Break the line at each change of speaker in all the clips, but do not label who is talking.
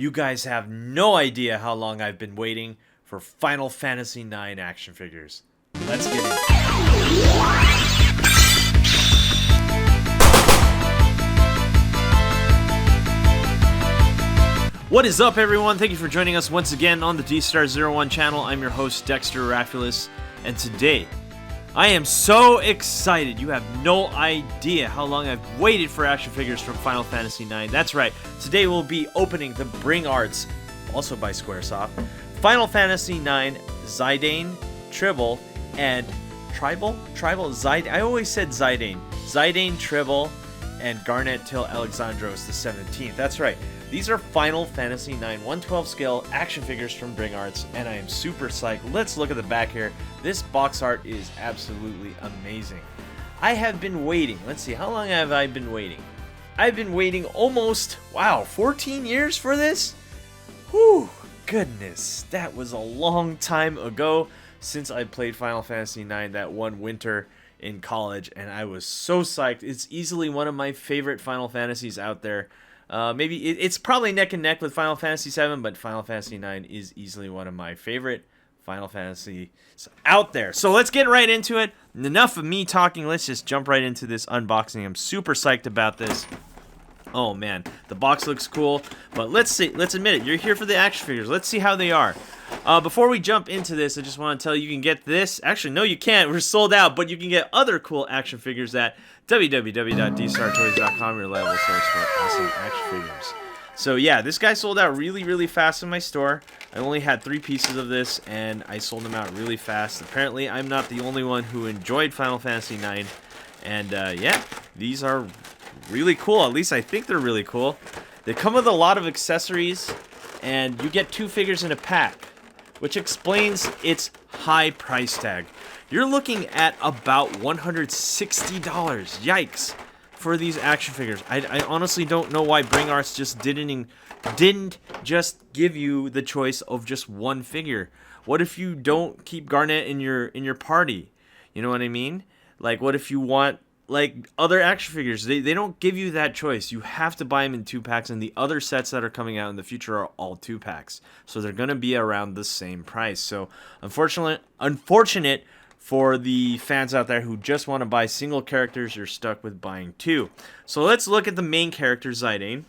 You guys have no idea how long I've been waiting for Final Fantasy IX action figures. Let's get into it. What is up, everyone? Thank you for joining us once again on the D-Star01 channel. I'm your host, Dexter Arafiles, and today I am so excited. You have no idea how long I've waited for action figures from Final Fantasy IX. That's right. Today we'll be opening the Bring Arts, also by Squaresoft, Final Fantasy IX Zidane, Tribble, and Tribal? Zidane? I always said Zidane. Zidane, Tribble, and Garnet Til Alexandros 17th. That's right. These are Final Fantasy IX 112 scale action figures from Bring Arts, and I am super psyched. Let's look at the back here. This box art is absolutely amazing. I have been waiting. Let's see, how long have I been waiting? I've been waiting almost, 14 years for this? Whew, goodness, that was a long time ago since I played Final Fantasy IX that one winter in college, and I was so psyched. It's easily one of my favorite Final Fantasies out there. Maybe it's probably neck and neck with Final Fantasy VII, but Final Fantasy IX is easily one of my favorite Final Fantasies out there. So let's get right into it. Enough of me talking. Let's just jump right into this unboxing. I'm super psyched about this. Oh man, the box looks cool, but let's admit it. You're here for the action figures. Let's see how they are. Before we jump into this, I just want to tell you can get this. Actually, no, you can't. We're sold out, but you can get other cool action figures at www.dstartoys.com, your reliable source for awesome action figures. So yeah, this guy sold out really, really fast in my store. I only had 3 pieces of this, and I sold them out really fast. Apparently, I'm not the only one who enjoyed Final Fantasy IX, and yeah, these are really cool. At least I think they're really cool. They come with a lot of accessories, and you get 2 figures in a pack, which explains its high price tag. You're looking at about $160. Yikes for these action figures. I honestly don't know why Bring Arts just didn't just give you the choice of just one figure. What if you don't keep Garnet in your party? You know what I mean? Like, what if you want like other action figures? They don't give you that choice. You have to buy them in 2 packs, and the other sets that are coming out in the future are all 2 packs. So they're going to be around the same price. So unfortunate for the fans out there who just want to buy single characters, you're stuck with buying 2. So let's look at the main character, Zidane.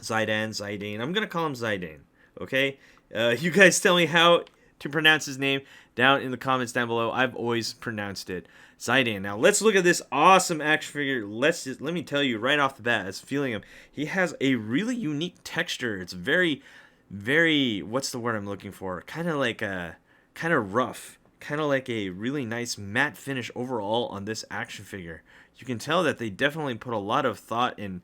Zidane. I'm going to call him Zidane, okay? You guys tell me how to pronounce his name down in the comments down below. I've always pronounced it Zidane. Now let's look at this awesome action figure. Let me tell you right off the bat, as feeling him, he has a really unique texture. It's very, very, what's the word I'm looking for? Kind of rough. Kind of like a really nice matte finish overall on this action figure. You can tell that they definitely put a lot of thought and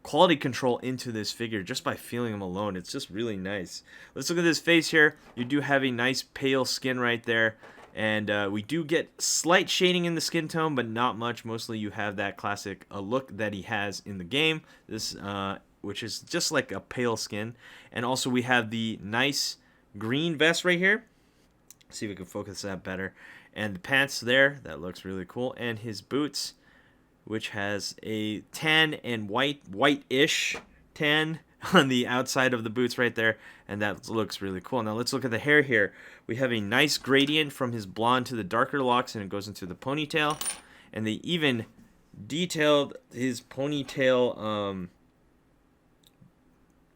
quality control into this figure just by feeling him alone. It's just really nice. Let's look at this face here. You do have a nice pale skin right there, and we do get slight shading in the skin tone, but not much. Mostly you have that classic look that he has in the game, this which is just like a pale skin. And also we have the nice green vest right here. See if we can focus that better. And the pants there, that looks really cool. And his boots, which has a tan and white-ish tan on the outside of the boots right there, and that looks really cool. Now let's look at the hair here. We have a nice gradient from his blonde to the darker locks, and it goes into the ponytail. And they even detailed his ponytail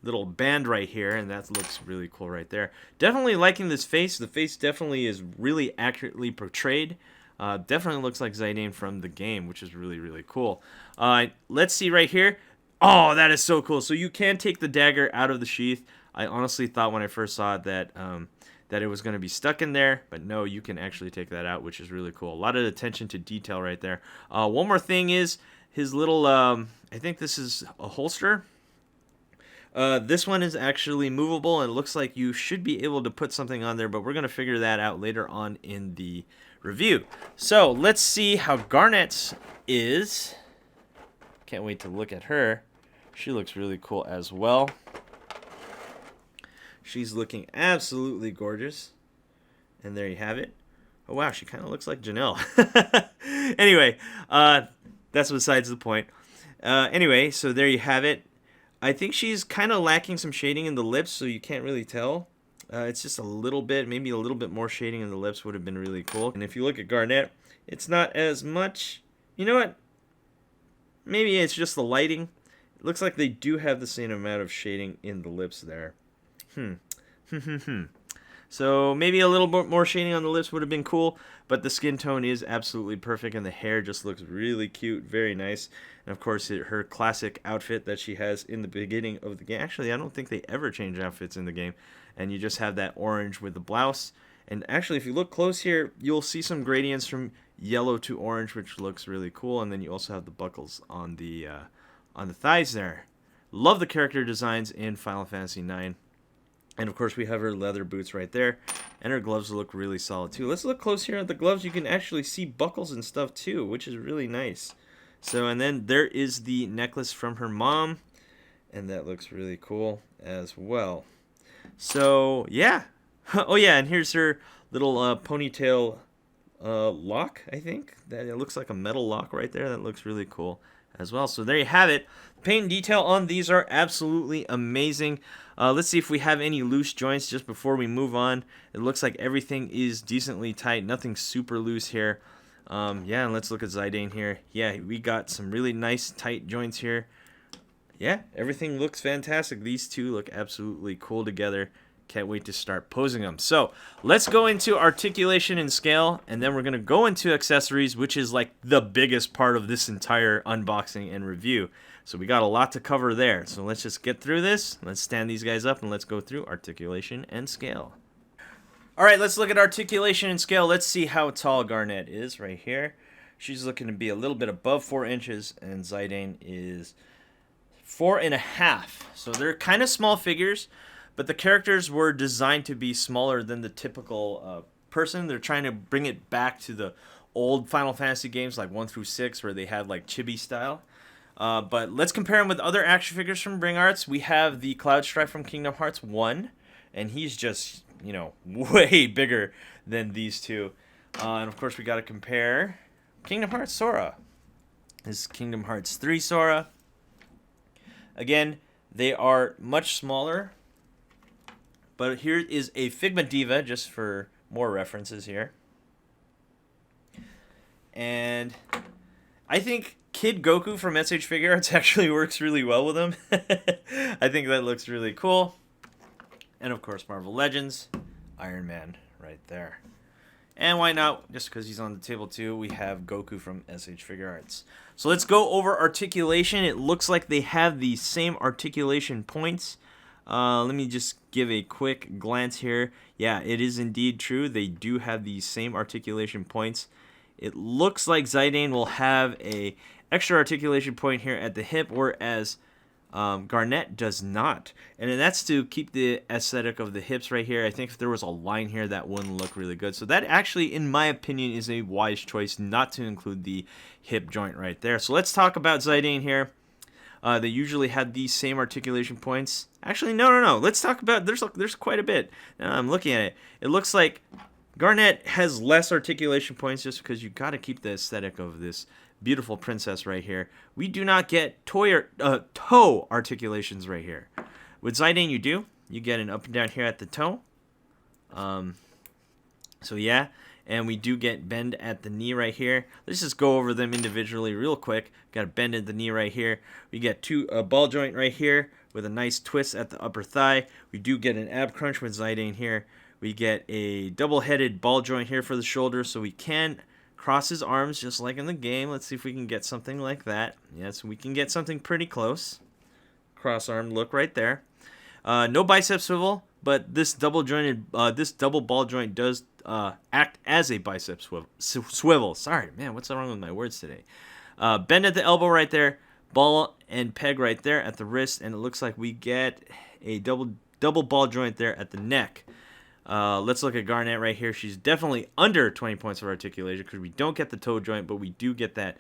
little band right here, and that looks really cool right there. Definitely liking this face. The face definitely is really accurately portrayed. Definitely looks like Zidane from the game, which is really, really cool. Let's see right here. Oh, that is so cool. So you can take the dagger out of the sheath. I honestly thought when I first saw it that it was going to be stuck in there, but no, you can actually take that out, which is really cool. A lot of attention to detail right there. One more thing is his little, I think this is a holster. This one is actually movable, and it looks like you should be able to put something on there, but we're going to figure that out later on in the review. So let's see how Garnet is. Can't wait to look at her. She looks really cool as well. She's looking absolutely gorgeous. And there you have it. Oh wow, she kind of looks like Janelle. Anyway, that's besides the point. Anyway, so there you have it. I think she's kind of lacking some shading in the lips, so you can't really tell. It's just a little bit, maybe a little bit more shading in the lips would have been really cool. And if you look at Garnet, it's not as much. You know what? Maybe it's just the lighting. It looks like they do have the same amount of shading in the lips there. So maybe a little bit more shading on the lips would have been cool, but the skin tone is absolutely perfect, and the hair just looks really cute, very nice. And of course, her classic outfit that she has in the beginning of the game. Actually, I don't think they ever change outfits in the game. And you just have that orange with the blouse. And actually, if you look close here, you'll see some gradients from yellow to orange, which looks really cool. And then you also have the buckles on the thighs there. Love the character designs in Final Fantasy IX. And of course, we have her leather boots right there. And her gloves look really solid too. Let's look close here at the gloves. You can actually see buckles and stuff too, which is really nice. So, and then there is the necklace from her mom. And that looks really cool as well. So, yeah. Oh, yeah, and here's her little ponytail lock, I think. That it looks like a metal lock right there. That looks really cool as well. So there you have it. Paint and detail on these are absolutely amazing. Let's see if we have any loose joints just before we move on. It looks like everything is decently tight. Nothing super loose here. Yeah, and let's look at Zidane here. Yeah, we got some really nice tight joints here. Yeah, everything looks fantastic. These two look absolutely cool together. Can't wait to start posing them. So let's go into articulation and scale, and then we're going to go into accessories, which is like the biggest part of this entire unboxing and review. So we got a lot to cover there. So let's just get through this. Let's stand these guys up, and let's go through articulation and scale. All right, let's look at articulation and scale. Let's see how tall Garnet is right here. She's looking to be a little bit above 4 inches, and Zidane is 4.5. So they're kind of small figures, but the characters were designed to be smaller than the typical person. They're trying to bring it back to the old Final Fantasy games like 1 through 6 where they had like chibi style. But let's compare them with other action figures from Bring Arts. We have the Cloud Strife from Kingdom Hearts 1, and he's just, you know, way bigger than these two. And of course we got to compare Kingdom Hearts Sora. This is Kingdom Hearts 3 Sora. Again, they are much smaller, but here is a Figma Diva, just for more references here. And I think Kid Goku from SH Figure Arts actually works really well with him. I think that looks really cool. And of course, Marvel Legends, Iron Man right there. And why not, just because he's on the table too, we have Goku from SH Figure Arts. So let's go over articulation. It looks like they have the same articulation points. Let me just give a quick glance here. Yeah, it is indeed true. They do have the same articulation points. It looks like Zidane will have a extra articulation point here at the hip, whereas Garnet does not. And that's to keep the aesthetic of the hips right here. I think if there was a line here, that wouldn't look really good. So that actually, in my opinion, is a wise choice not to include the hip joint right there. So let's talk about Zidane here. They usually have these same articulation points. Actually, no. Let's talk about, there's quite a bit. Now I'm looking at it. It looks like Garnet has less articulation points just because you got to keep the aesthetic of this beautiful princess right here. We do not get toe articulations right here. With Zidane, you do. You get an up and down here at the toe. So yeah, and we do get bend at the knee right here. Let's just go over them individually real quick. Got a bend at the knee right here. We get a ball joint right here with a nice twist at the upper thigh. We do get an ab crunch with Zidane here. We get a double-headed ball joint here for the shoulder, so we can cross his arms just like in the game. Let's see if we can get something like that. Yes, we can get something pretty close. Cross-arm look right there. No bicep swivel, but this double ball joint does act as a bicep swivel. Sorry, man, what's wrong with my words today? Bend at the elbow right there. Ball and peg right there at the wrist, and it looks like we get a double ball joint there at the neck. Let's look at Garnet right here. She's definitely under 20 points of articulation because we don't get the toe joint, but we do get that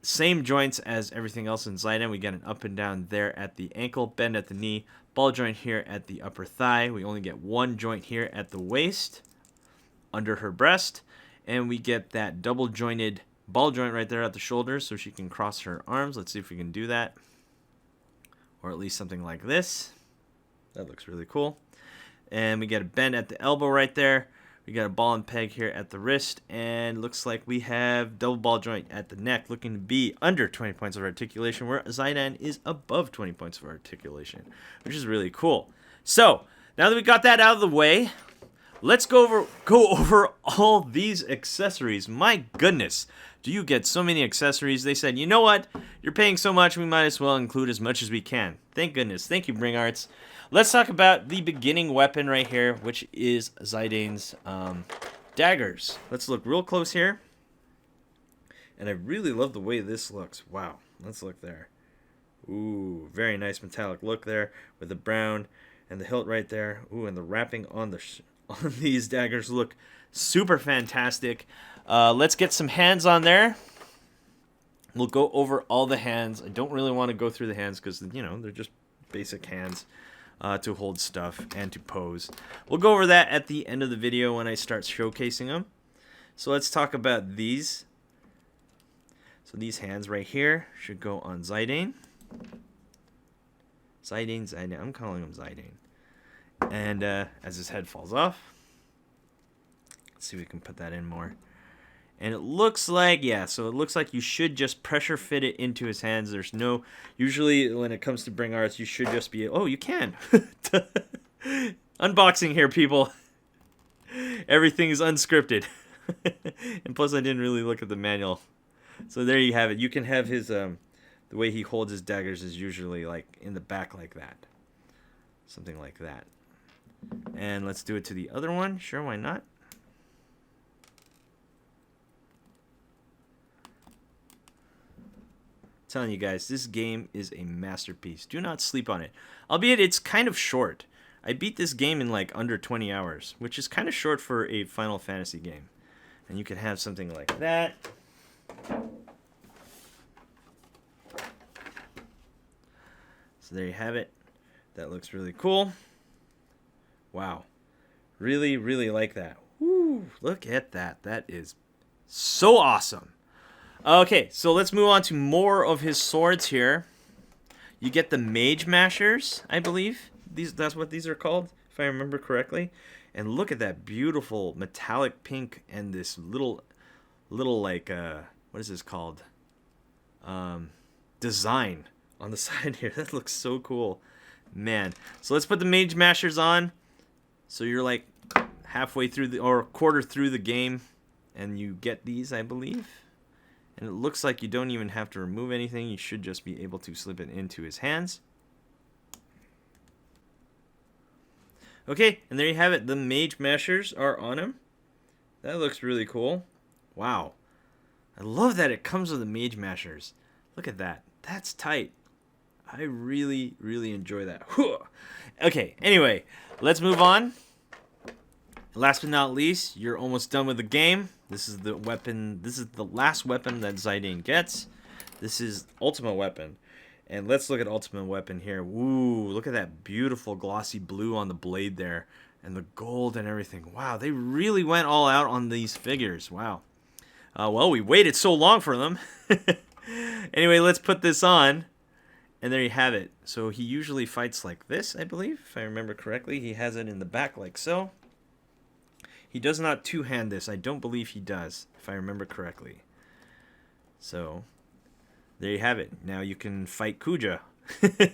same joints as everything else in Zidane. We get an up and down there at the ankle, bend at the knee, ball joint here at the upper thigh. We only get one joint here at the waist, under her breast, and we get that double jointed ball joint right there at the shoulder so she can cross her arms. Let's see if we can do that. or at least something like this. That looks really cool. And we get a bend at the elbow right there. We got a ball and peg here at the wrist, and looks like we have double ball joint at the neck, looking to be under 20 points of articulation, where Zidane is above 20 points of articulation, which is really cool. So now that we got that out of the way, let's go over all these accessories. My goodness, do you get so many accessories? They said, you know what? You're paying so much, we might as well include as much as we can. Thank goodness. Thank you, Bring Arts. Let's talk about the beginning weapon right here, which is Zidane's daggers. Let's look real close here. And I really love the way this looks. Wow. Let's look there. Ooh, very nice metallic look there with the brown and the hilt right there. Ooh, and the wrapping on these daggers look super fantastic. Let's get some hands on there. We'll go over all the hands. I don't really want to go through the hands because, you know, they're just basic hands to hold stuff and to pose. We'll go over that at the end of the video when I start showcasing them. So let's talk about these. So these hands right here should go on Zidane. Zidane. I'm calling him Zidane. And as his head falls off, let's see if we can put that in more. And it looks like, yeah, so it looks like you should just pressure fit it into his hands. There's no, usually when it comes to Bring Arts, you should just be, oh, you can. Unboxing here, people. Everything is unscripted. And plus, I didn't really look at the manual. So there you have it. You can have his, the way he holds his daggers is usually like in the back like that. Something like that. And let's do it to the other one. Sure, why not? Telling you guys, this game is a masterpiece. Do not sleep on it. Albeit it's kind of short. I beat this game in like under 20 hours, which is kind of short for a Final Fantasy game. And you can have something like that. So there you have it. That looks really cool. Wow. Really, really like that. Woo, look at that. That is so awesome. Okay, so let's move on to more of his swords here. You get the Mage Mashers, I believe. That's what these are called, if I remember correctly. And look at that beautiful metallic pink and this little like, what is this called? Design on the side here. That looks so cool. Man. So let's put the Mage Mashers on. So you're like halfway through or a quarter through the game. And you get these, I believe. And it looks like you don't even have to remove anything. You should just be able to slip it into his hands. Okay, and there you have it. The Mage Mashers are on him. That looks really cool. Wow. I love that it comes with the Mage Mashers. Look at that. That's tight. I really, really enjoy that. Okay, anyway, let's move on. Last but not least, you're almost done with the game. This is the weapon. This is the last weapon that Zidane gets. This is Ultimate Weapon. And let's look at Ultimate Weapon here. Woo, look at that beautiful glossy blue on the blade there. And the gold and everything. Wow, they really went all out on these figures. Wow. Well, we waited so long for them. Anyway, let's put this on. And there you have it. So he usually fights like this, I believe. If I remember correctly, he has it in the back like so. He does not two-hand this. I don't believe he does, if I remember correctly. So, there you have it. Now you can fight Kuja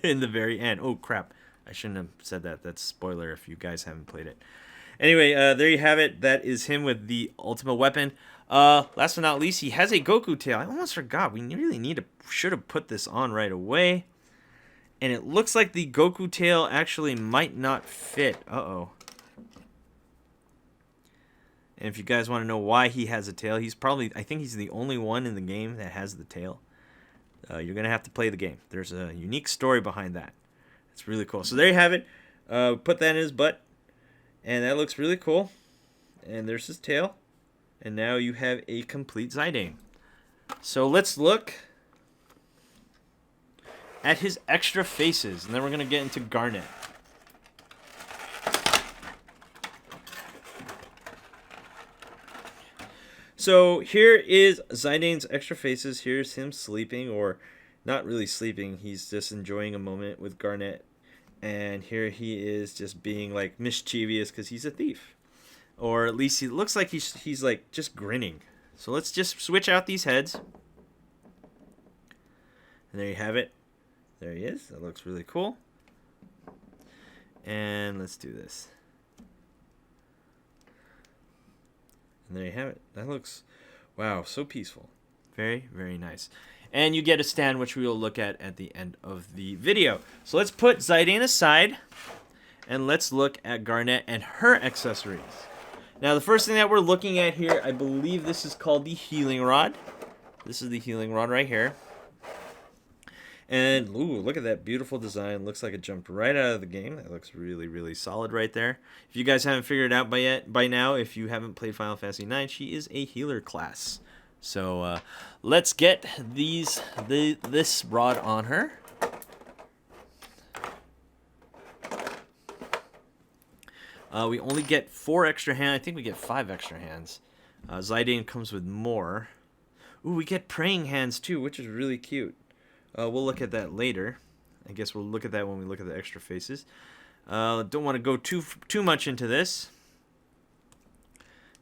in the very end. Oh, crap. I shouldn't have said that. That's a spoiler if you guys haven't played it. Anyway, there you have it. That is him with the Ultimate Weapon. Last but not least, he has a Goku tail. I almost forgot. We really should have put this on right away. And it looks like the Goku tail actually might not fit. Uh-oh. And if you guys want to know why he has a tail, I think he's the only one in the game that has the tail. You're going to have to play the game. There's a unique story behind that. It's really cool. So there you have it. Put that in his butt. And that looks really cool. And there's his tail. And now you have a complete Zidane. So let's look at his extra faces. And then we're going to get into Garnet. So here is Zidane's extra faces. Here's him sleeping or not really sleeping. He's just enjoying a moment with Garnet. And here he is just being like mischievous because he's a thief. Or at least he looks like he's like just grinning. So let's just switch out these heads. And there you have it. There he is. That looks really cool. And let's do this. And there you have it. That looks, wow, so peaceful. Very, very nice. And you get a stand, which we will look at the end of the video. So let's put Zidane aside, and let's look at Garnet and her accessories. Now, the first thing that we're looking at here, I believe this is called the healing rod. This is the healing rod right here. And, ooh, look at that beautiful design. Looks like it jumped right out of the game. That looks really, really solid right there. If you guys haven't figured it out by now, if you haven't played Final Fantasy IX, she is a healer class. So, let's get this rod on her. We only get 4 extra hands. I think we get 5 extra hands. Zidane comes with more. Ooh, we get praying hands too, which is really cute. We'll look at that later. I guess we'll look at that when we look at the extra faces. Don't want to go too much into this,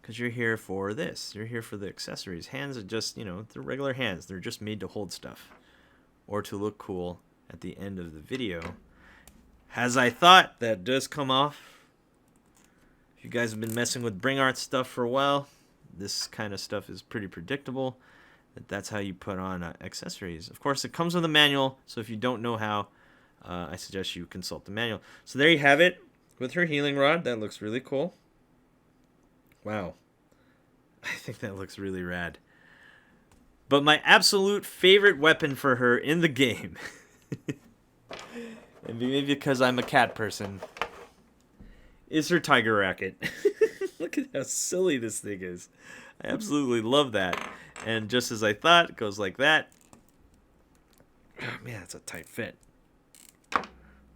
because you're here for this. You're here for the accessories. Hands are just, you know, they're regular hands. They're just made to hold stuff or to look cool at the end of the video. As I thought, that does come off. If you guys have been messing with Bring Art stuff for a while, this kind of stuff is pretty predictable. That's how you put on accessories. Of course, it comes with a manual, so if you don't know how, I suggest you consult the manual. So there you have it with her healing rod. That looks really cool. Wow. I think that looks really rad. But my absolute favorite weapon for her in the game, and maybe because I'm a cat person, is her tiger racket. Look at how silly this thing is. I absolutely love that. And just as I thought, it goes like that. Oh, man, it's a tight fit.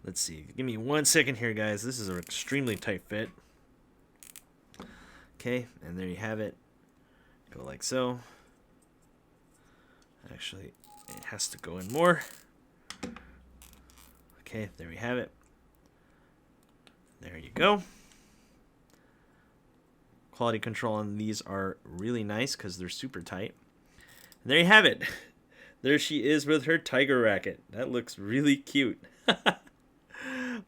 Let's see. Give me 1 second here, guys. This is an extremely tight fit. Okay, and there you have it. Go like so. Actually, it has to go in more. Okay, there we have it. There you go. Quality control on these are really nice because they're super tight. And there you have it. There she is with her tiger racket. That looks really cute.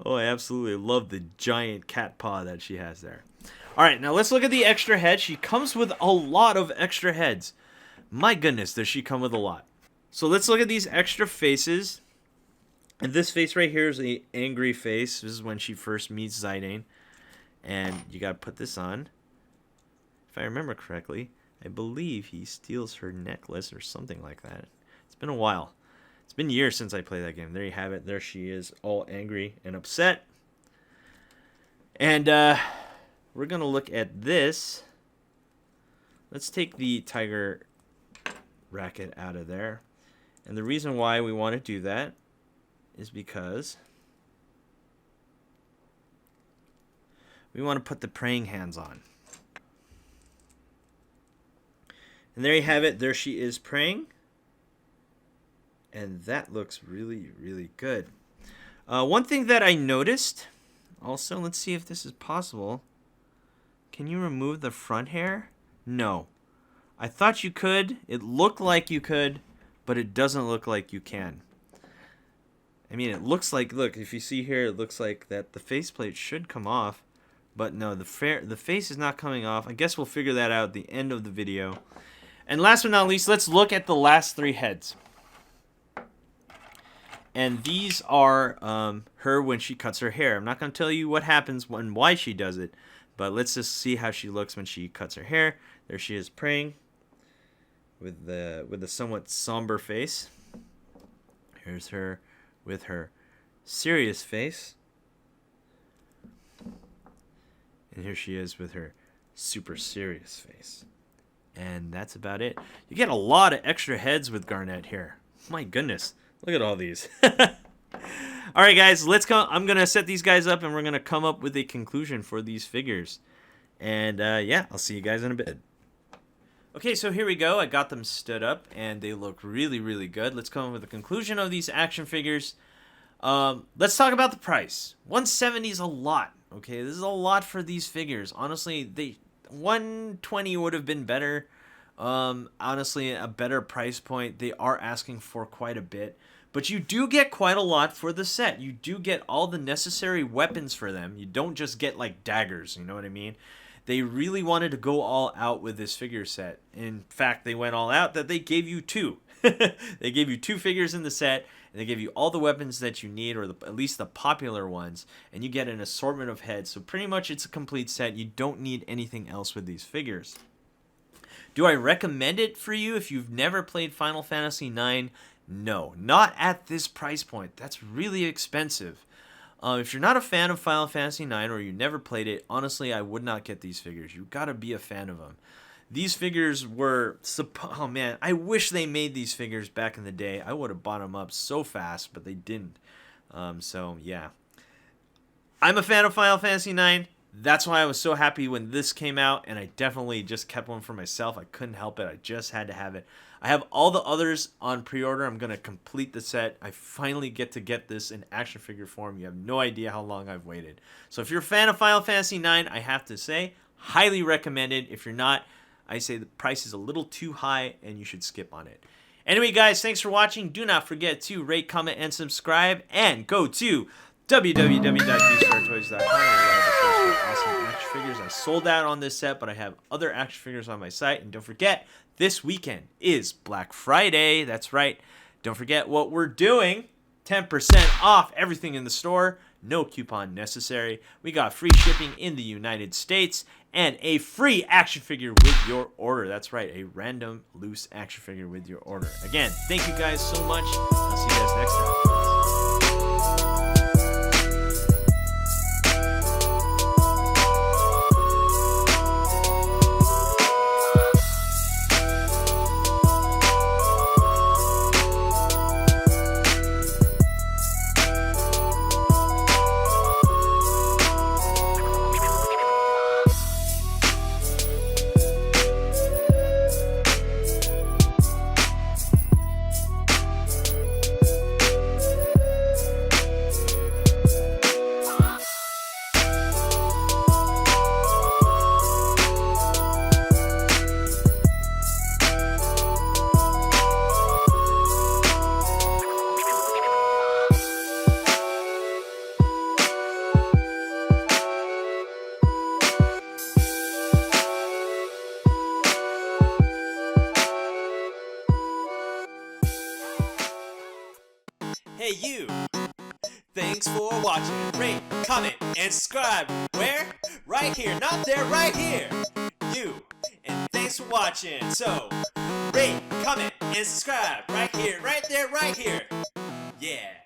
Oh, I absolutely love the giant cat paw that she has there. All right, now let's look at the extra head. She comes with a lot of extra heads. My goodness, does she come with a lot. So let's look at these extra faces. And this face right here is the angry face. This is when she first meets Zidane. And you got to put this on. If I remember correctly, I believe he steals her necklace or something like that. It's been a while. It's been years since I played that game. There you have it. There she is, all angry and upset. And we're going to look at this. Let's take the tiger racket out of there. And the reason why we want to do that is because we want to put the praying hands on. And there you have it. There she is praying. And that looks really, really good. One thing that I noticed, also, let's see if this is possible. Can you remove the front hair? No. I thought you could. It looked like you could, but it doesn't look like you can. I mean, it looks like, look, if you see here, it looks like that the faceplate should come off. But no, the face is not coming off. I guess we'll figure that out at the end of the video. And last but not least, let's look at the last 3 heads. And these are her when she cuts her hair. I'm not going to tell you what happens and why she does it, but let's just see how she looks when she cuts her hair. There she is praying with the somewhat somber face. Here's her with her serious face. And here she is with her super serious face. And that's about it. You get a lot of extra heads with Garnet here. My goodness. Look at all these. All right, guys, let's go. I'm going to set these guys up, and we're going to come up with a conclusion for these figures. And, yeah, I'll see you guys in a bit. Okay, so here we go. I got them stood up, and they look really, really good. Let's come up with a conclusion of these action figures. Let's talk about the price. 170 is a lot. Okay, this is a lot for these figures. Honestly, 120 would have been better. Honestly, a better price point. They are asking for quite a bit, but you do get quite a lot for the set. You do get all the necessary weapons for them. You don't just get like daggers, you know what I mean? They really wanted to go all out with this figure set. In fact, they went all out that they gave you 2. They gave you 2 figures in the set, and they give you all the weapons that you need, or at least the popular ones, and you get an assortment of heads. So pretty much it's a complete set. You don't need anything else with these figures. Do I recommend it for you if you've never played Final Fantasy IX? No, not at this price point. That's really expensive. If you're not a fan of Final Fantasy IX or you never played it, honestly, I would not get these figures. You've got to be a fan of them. These figures were... Oh, man, I wish they made these figures back in the day. I would have bought them up so fast, but they didn't. So, yeah. I'm a fan of Final Fantasy IX. That's why I was so happy when this came out, and I definitely just kept one for myself. I couldn't help it. I just had to have it. I have all the others on pre-order. I'm going to complete the set. I finally get to get this in action figure form. You have no idea how long I've waited. So if you're a fan of Final Fantasy IX, I have to say, highly recommend it. If you're not, I say the price is a little too high, and you should skip on it. Anyway, guys, thanks for watching. Do not forget to rate, comment, and subscribe, and go to www.ustartoys.com. Awesome action figures. I sold out on this set, but I have other action figures on my site. And don't forget, this weekend is Black Friday. That's right. Don't forget what we're doing. 10% off everything in the store. No coupon necessary. We got free shipping in the United States and a free action figure with your order. That's right, a random loose action figure with your order. Again, thank you guys so much. I'll see you guys next time. Hey you! Thanks for watching. Rate, comment, and subscribe. Where? Right here. Not there, right here. You. And thanks for watching. So, rate, comment, and subscribe. Right here, right there, right here. Yeah.